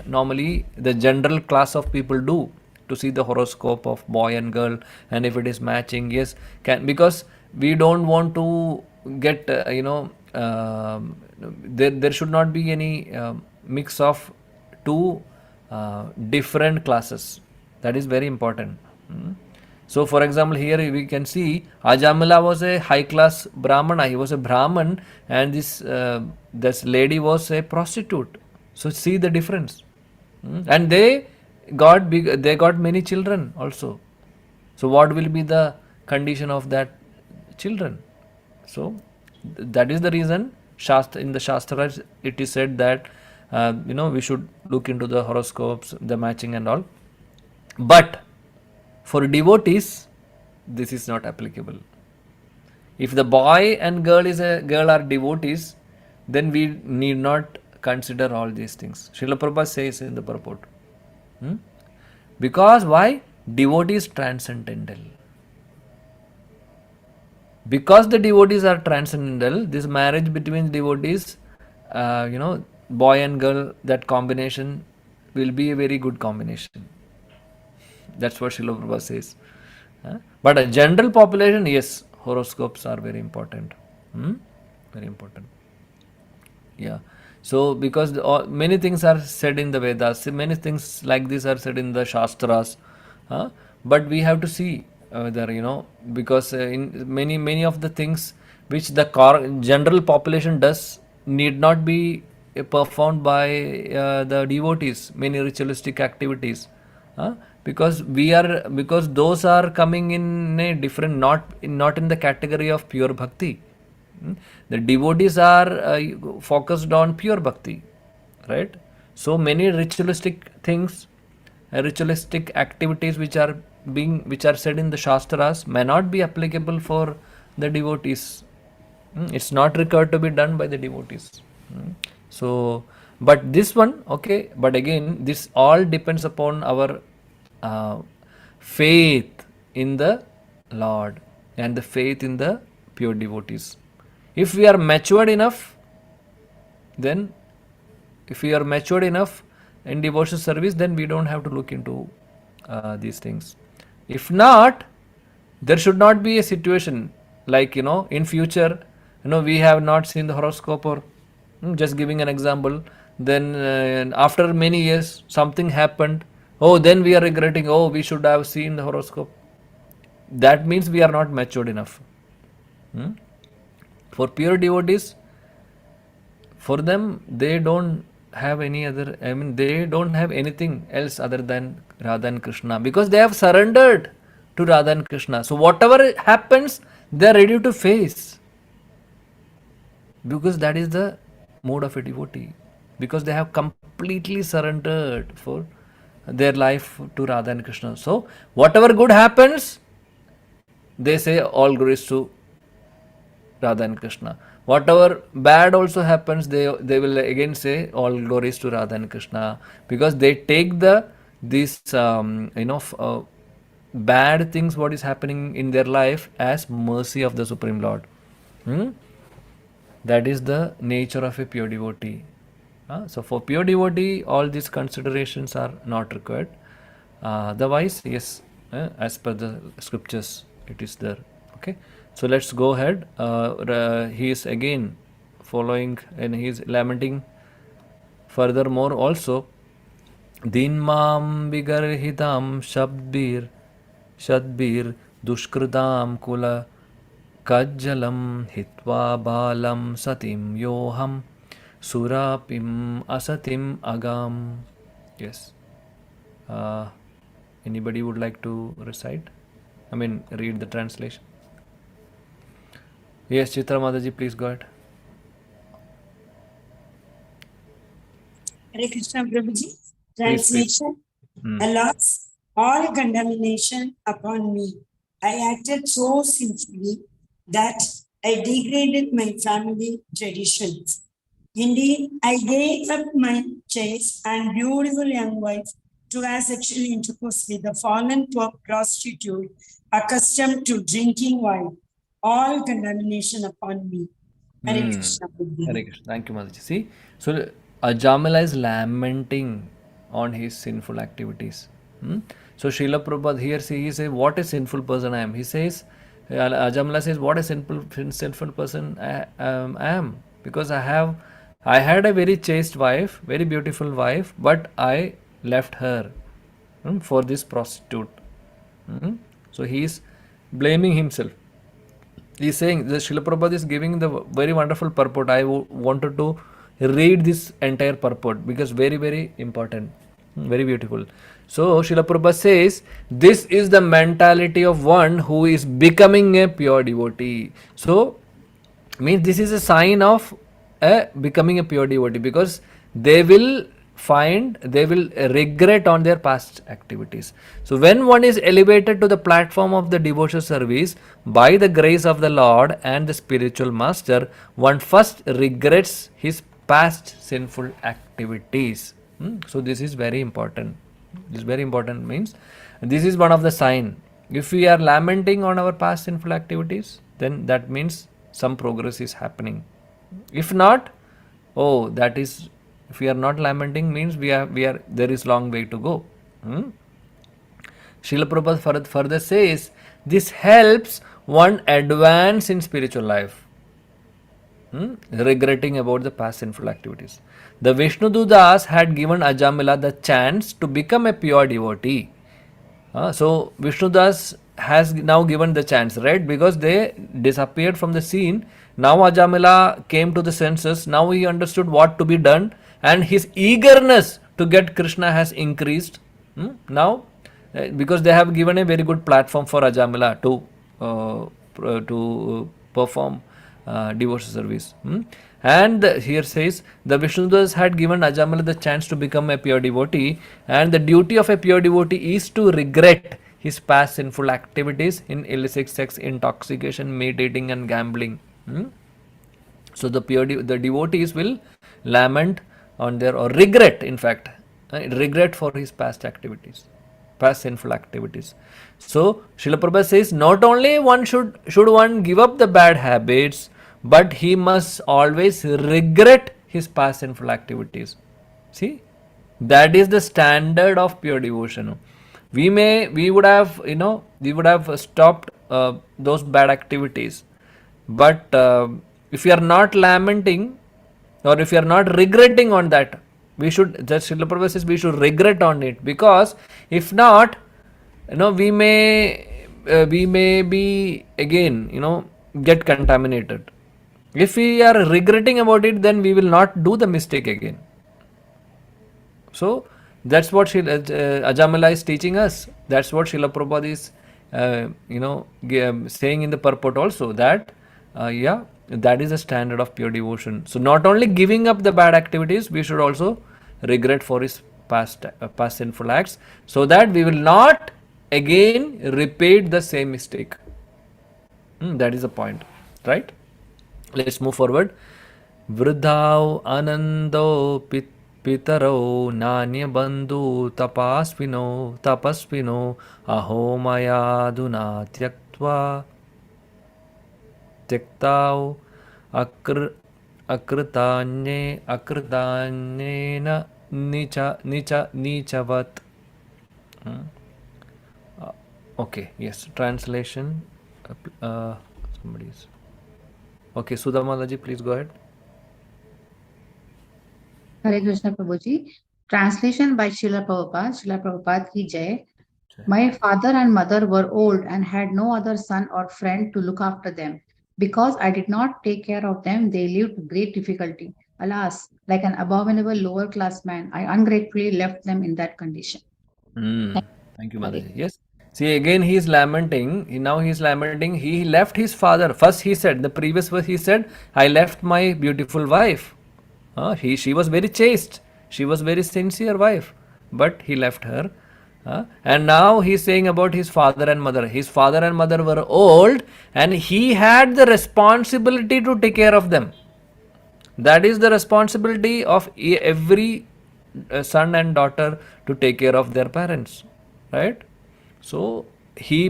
normally the general class of people do, to see the horoscope of boy and girl, and if it is matching, yes, because we don't want to get there should not be any mix of two different classes. That is very important. So for example, here we can see Ajamila was a high class Brahmana. He was a Brahman, and this lady was a prostitute. So see the difference. And they got many children also. So what will be the condition of that children? So That is the reason in the Shastras it is said that we should look into the horoscopes, the matching and all. But for devotees, this is not applicable. If the boy and girl are devotees, then we need not consider all these things. Srila Prabhupada says in the purport. Because why? Devotee is transcendental. Because the devotees are transcendental, this marriage between devotees, boy and girl, that combination will be a very good combination. That's what Srila Prabhupada says. But a general population, yes, horoscopes are very important. Very important. Yeah. So, because many things are said in the Vedas, many things like this are said in the Shastras, but we have to see whether, because in many of the things which the general population does need not be performed by the devotees, many ritualistic activities, because those are coming in a different, not in the category of pure bhakti. The devotees are focused on pure bhakti, right? So many ritualistic things, ritualistic activities which are said in the Shastras may not be applicable for the devotees. It's not required to be done by the devotees. So, but this one, okay, but again, this all depends upon our faith in the Lord and the faith in the pure devotees. If we are matured enough, then if we are matured enough in devotional service, then we don't have to look into these things. If not, there should not be a situation like, in future, we have not seen the horoscope, or just giving an example, then after many years something happened, then we are regretting, we should have seen the horoscope. That means we are not matured enough. For pure devotees, for them, they don't have any other, they don't have anything else other than Radha and Krishna, because they have surrendered to Radha and Krishna. So whatever happens, they are ready to face, because that is the mode of a devotee, because they have completely surrendered for their life to Radha and Krishna. So whatever good happens, they say all glories to Radha and Krishna. Whatever bad also happens, they will again say all glories to Radha and Krishna, because they take these bad things what is happening in their life as mercy of the Supreme Lord. That is the nature of a pure devotee. So for pure devotee, all these considerations are not required. Otherwise, yes, as per the scriptures, it is there. Okay. So let's go ahead. He is again following and he is lamenting furthermore also. Dinmam vigarhitam shadbir dushkridam kula kajjalam hitva balam satim yoham surapim asatim agam. Yes. Anybody would like to recite? Read the translation. Yes, Chitra Mataji, please go ahead. Hare Krishna Prabhuji. Translation. Alas, all condemnation upon me. I acted so sinfully that I degraded my family traditions. Indeed, I gave up my chaste and beautiful young wife to have sexual intercourse with a fallen prostitute accustomed to drinking wine. All condemnation upon me. Hare Krishna. Hare Krishna. Thank you, Mataji. See, so Ajamila is lamenting on his sinful activities. So Srila Prabhupada here, he says, what a sinful person I am. He says, Ajamila says, what a sinful person I am. Because I had a very chaste wife, very beautiful wife, but I left her for this prostitute. So he is blaming himself. He is saying, the Srila Prabhupada is giving the very wonderful purport. I wanted to read this entire purport because very, very important, very beautiful. So Srila Prabhupada says, this is the mentality of one who is becoming a pure devotee. So Means this is a sign of becoming a pure devotee, because they will regret on their past activities. So when one is elevated to the platform of the devotional service by the grace of the Lord and the spiritual master, one first regrets his past sinful activities. So this is very important. This is very important, means this is one of the sign. If we are lamenting on our past sinful activities, then that means some progress is happening. If not, oh, that is, if we are not lamenting, means we are there is long way to go. Srila Prabhupada further says this helps one advance in spiritual life. Regretting about the past sinful activities. The Vishnu Dudas had given Ajamila the chance to become a pure devotee. So Vishnudas has now given the chance, right? Because they disappeared from the scene. Now Ajamila came to the senses. Now he understood what to be done, and his eagerness to get Krishna has increased. Now, because they have given a very good platform for Ajamila to perform devotional service. And here says the Vishnudas had given Ajamila the chance to become a pure devotee, and the duty of a pure devotee is to regret his past sinful activities in illicit sex, intoxication, meditating, and gambling. So the the devotees will lament on their, or regret, in fact, regret for his past activities, past sinful activities. So Srila Prabhupada says not only one should one give up the bad habits, but he must always regret his past sinful activities. See, that is the standard of pure devotion. We would have stopped those bad activities, but if you are not lamenting, or if you are not regretting on that, we should, the Srila Prabhupada says, we should regret on it, because if not, we may be again, get contaminated. If we are regretting about it, then we will not do the mistake again. So that's what Ajamila is teaching us. That's what Srila Prabhupada is saying in the purport also, that that is the standard of pure devotion. So not only giving up the bad activities, we should also regret for his past sinful acts, so that we will not again repeat the same mistake. That is the point, right? Let's move forward. Vridhau anando pitaro nanya bandhu tapasvino aho maya aduna tyaktau akritanyena nichavat. Okay, yes, translation. Somebody's. Okay, Sudhamalaji, please go ahead. Hare Krishna Prabhuji. Translation by Srila Prabhupada. Srila Prabhupada ki jai. My father and mother were old and had no other son or friend to look after them. Because I did not take care of them, they lived with great difficulty. Alas, like an abominable lower class man, I ungratefully left them in that condition. Thank you, Mataji. Yes. See, again he is lamenting. Now he is lamenting. He left his father. First he said, the previous verse he said, I left my beautiful wife. She was very chaste. She was very sincere wife. But he left her. And now he is saying about his father and mother. His father and mother were old, and he had the responsibility to take care of them. That is the responsibility of every son and daughter, to take care of their parents, right? So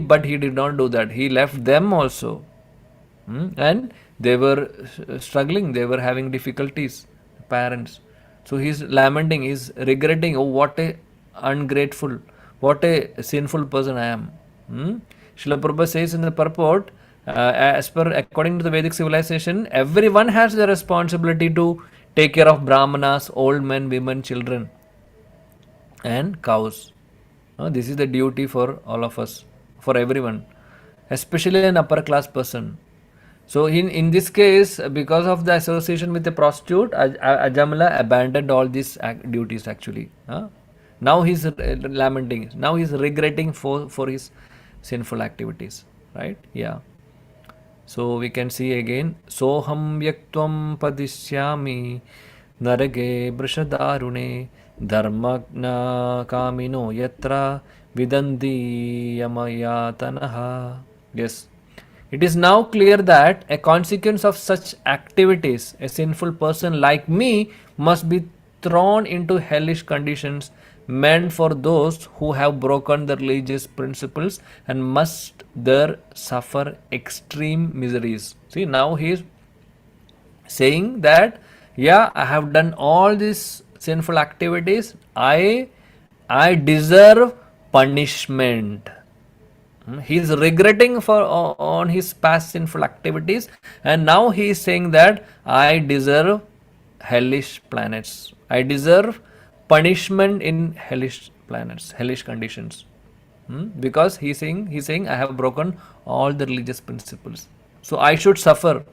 but he did not do that. He left them also, and they were struggling. They were having difficulties, parents. So he's lamenting, he's regretting. Oh, what a ungrateful, what a sinful person I am. Srila Prabhupada says in the purport, according to the Vedic civilization, everyone has the responsibility to take care of brahmanas, old men, women, children, and cows. This is the duty for all of us, for everyone, especially an upper class person. So in this case, because of the association with a prostitute, Ajamila abandoned all these duties actually. Now he is lamenting. Now he is regretting for his sinful activities, right? Yeah. So we can see again, Soham yaktvam padishyami narage brishadaarune dharmagna kamino yatra vidandi yamayatanaha. Yes. It is now clear that a consequence of such activities, a sinful person like me must be thrown into hellish conditions meant for those who have broken the religious principles and must there suffer extreme miseries. See, now he is saying that, yeah, I have done all these sinful activities, I deserve punishment. He is regretting for on his past sinful activities, and now he is saying that I deserve hellish planets. I deserve punishment in hellish planets, hellish conditions. Because he's saying I have broken all the religious principles, so I should suffer.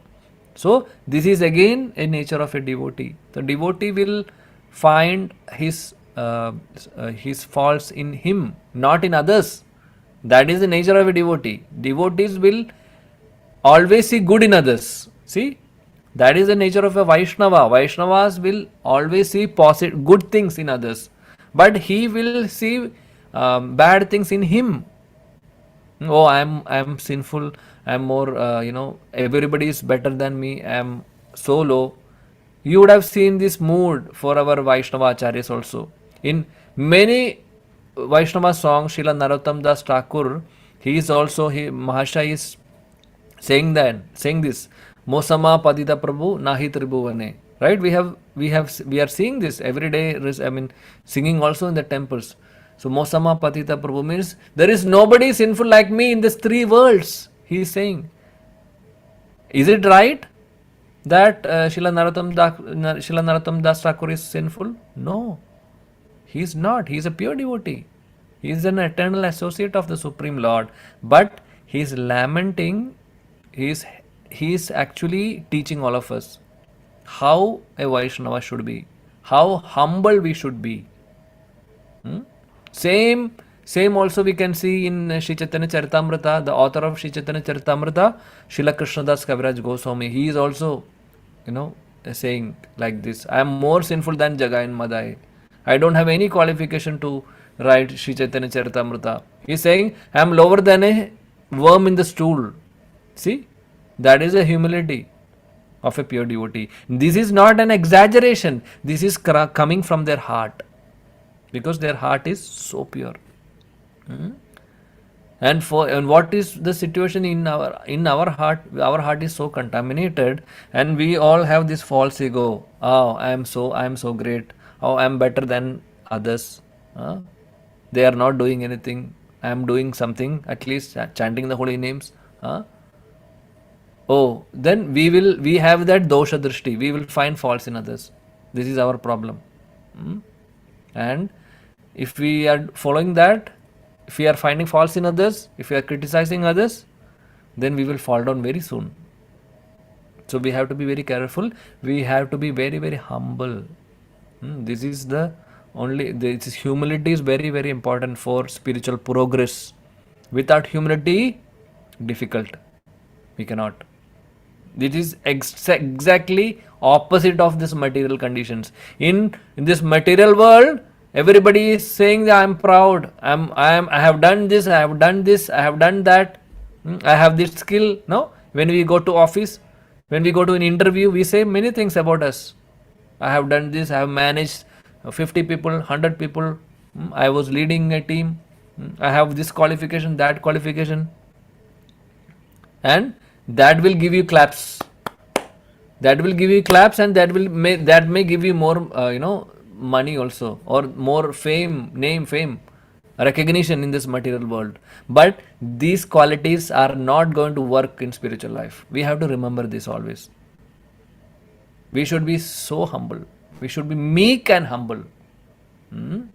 So this is again a nature of a devotee. The devotee will find his faults in him, not in others. That is the nature of a devotee. Devotees will always see good in others. See, that is the nature of a Vaishnava. Vaishnavas will always see positive, good things in others, but he will see bad things in him. Oh, I'm sinful. I'm more. Everybody is better than me. I'm so low. You would have seen this mood for our Vaishnava acharyas also. In many Vaishnava songs, Srila Narottam Das Thakur, Mahasha is saying this, Mosama Padita Prabhu Nahi Tribhuvane. Right? We are seeing this every day. I mean, singing also in the temples. So Mosama Patita Prabhu means there is nobody sinful like me in these three worlds. He is saying. Is it right that Srila Narottam Das Thakur is sinful? No. He is not. He is a pure devotee. He is an eternal associate of the Supreme Lord. But he is lamenting, he is actually teaching all of us how a Vaishnava should be, how humble we should be. Same also we can see in Sri Chaitanya Charitamrita, the author of Sri Chaitanya Charitamrita, Srila Krishnadas Kaviraj Goswami. He is also, saying like this, I am more sinful than Jagai and Madai. I don't have any qualification to write Sri Chaitanya Charitamrita. He is saying, I am lower than a worm in the stool. See, that is a humility of a pure devotee. This is not an exaggeration. This is coming from their heart, because their heart is so pure. And what is the situation in our heart? Our heart is so contaminated, and we all have this false ego. Oh, I am so great. Oh, I am better than others. They are not doing anything. I am doing something, at least chanting the holy names. Oh, then we have that dosha drishti. We will find faults in others. This is our problem. And if we are following that, if we are finding faults in others, if we are criticizing others, then we will fall down very soon. So we have to be very careful. We have to be very, very humble. This humility is very, very important for spiritual progress. Without humility, difficult. We cannot. This is exactly opposite of this material conditions. In this material world, everybody is saying that I am proud. I have done this. I have done this. I have done that. I have this skill. No, when we go to office, when we go to an interview, we say many things about us. I have done this. I have managed 50 people, 100 people. I was leading a team. I have this qualification, that qualification, and that will give you claps. That will give you claps, and that may give you more, money also, or more fame, recognition in this material world. But these qualities are not going to work in spiritual life. We have to remember this always. We should be so humble. We should be meek and humble. We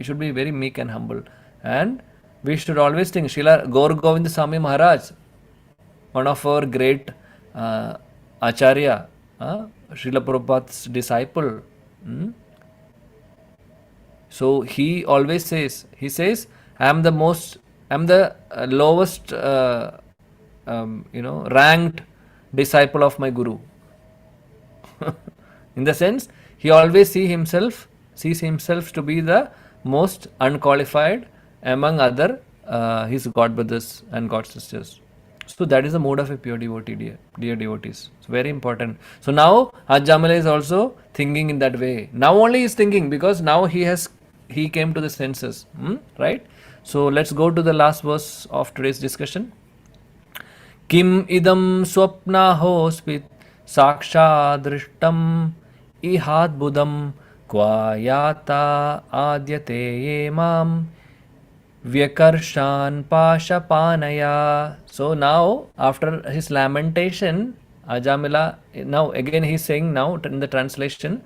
should be very meek and humble. And we should always think, Srila Gaur Govind Swami Maharaj, one of our great Acharya, Srila Prabhupada's disciple. So he always says, I am the lowest ranked disciple of my guru. In the sense, he always sees himself to be the most unqualified among other his god brothers and god sisters. So that is the mode of a pure devotee, dear devotees. It's very important. So now Ajamila is also thinking in that way. Now only he is thinking, because now he came to the senses, right? So let's go to the last verse of today's discussion. Kim idam swapnahospit sakshadrishtam ihadbudam kvayata adyate yemam vyakarshan pashapanaya. So now, after his lamentation, Ajamila, now again he is saying, now in the translation,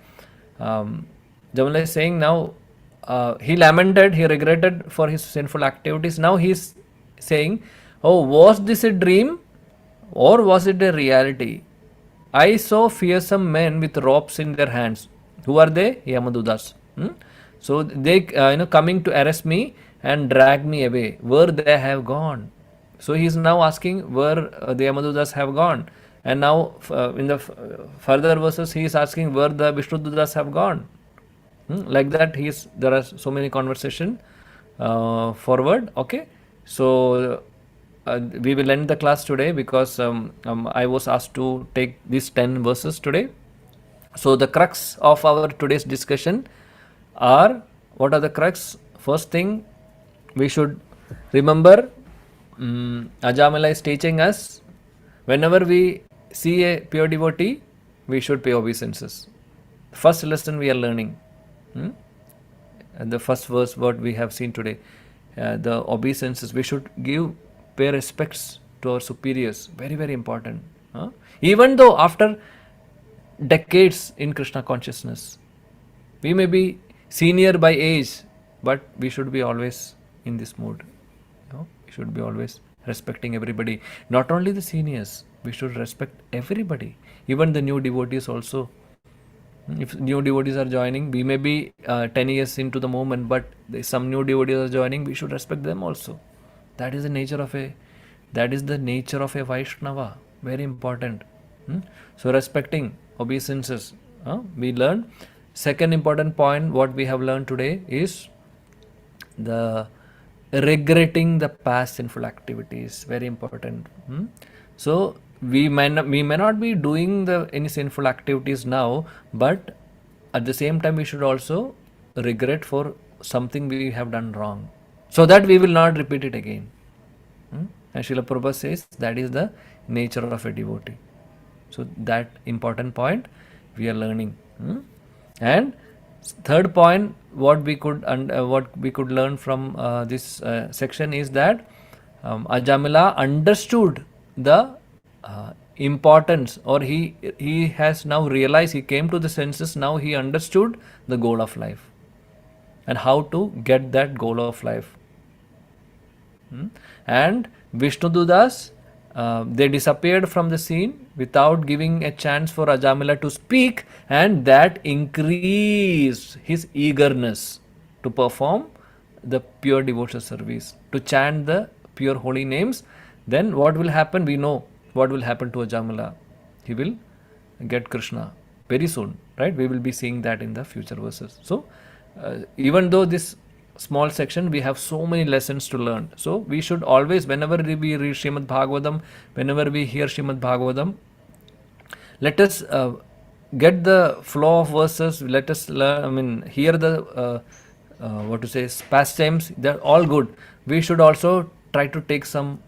Jamila is saying now, he lamented, he regretted for his sinful activities. Now he is saying, oh, was this a dream or was it a reality? I saw fearsome men with ropes in their hands. Who are they? Yamadutas. So they coming to arrest me and drag me away. Where they have gone? So he is now asking where the Yamadutas have gone. And now in the further verses he is asking where the Vishnudutas have gone. Like that there are so many conversation forward. Okay. So we will end the class today, because I was asked to take these 10 verses today. So the crux of our today's discussion are, what are the crux? First thing, we should remember, Ajamila is teaching us, whenever we see a pure devotee, we should pay obeisances. First lesson we are learning. And the first verse what we have seen today, the obeisances, we should pay respects to our superiors. Very, very important. Even though after decades in Krishna consciousness, we may be senior by age, but we should be always in this mood. We should be always respecting everybody. Not only the seniors, we should respect everybody. Even the new devotees also. If new devotees are joining, we may be 10 years into the movement, but some new devotees are joining, we should respect them also. That is the nature of a Vaishnava. Very important. So respecting obeisances, we learn. Second important point what we have learned today is the regretting the past sinful activities. Very important. So we may not be doing any sinful activities now, but at the same time we should also regret for something we have done wrong, so that we will not repeat it again. And Srila Prabhupada says that is the nature of a devotee. So that important point we are learning. And third point what we could learn from this section is that Ajamila understood the importance, or he has now realized, he came to the senses, now he understood the goal of life and how to get that goal of life. And Vishnudutas, they disappeared from the scene without giving a chance for Ajamila to speak, and that increased his eagerness to perform the pure devotional service, to chant the pure holy names. Then what will happen? We know what will happen to Ajamila. He will get Krishna very soon, right? We will be seeing that in the future verses. So even though this small section, we have so many lessons to learn. So we should always, whenever we read Srimad Bhagavatam, whenever we hear Srimad Bhagavatam, let us get the flow of verses. Let us learn, hear the pastimes. They're all good. We should also try to take some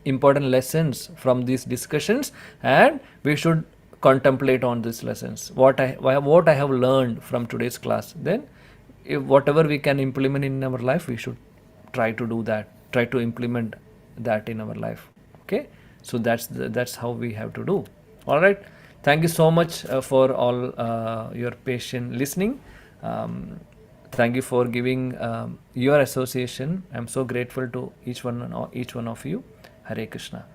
important lessons from these discussions, and we should contemplate on these lessons. What I have learned from today's class. Then if whatever we can implement in our life, we should try to do that, try to implement that in our life. Okay, so that's how we have to do. All right, thank you so much for all your patient listening. Thank you for giving your association. I'm so grateful to each one of you. Hare Krishna.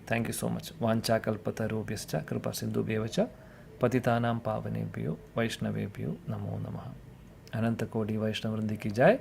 Thank you so much. Vancha kalpatarubhyascha kripa sindhubhyevacha patitanam pavanebhyo vaishnavebhyo namo namaha. अनंत कोटि वैष्णव वृंद की जय।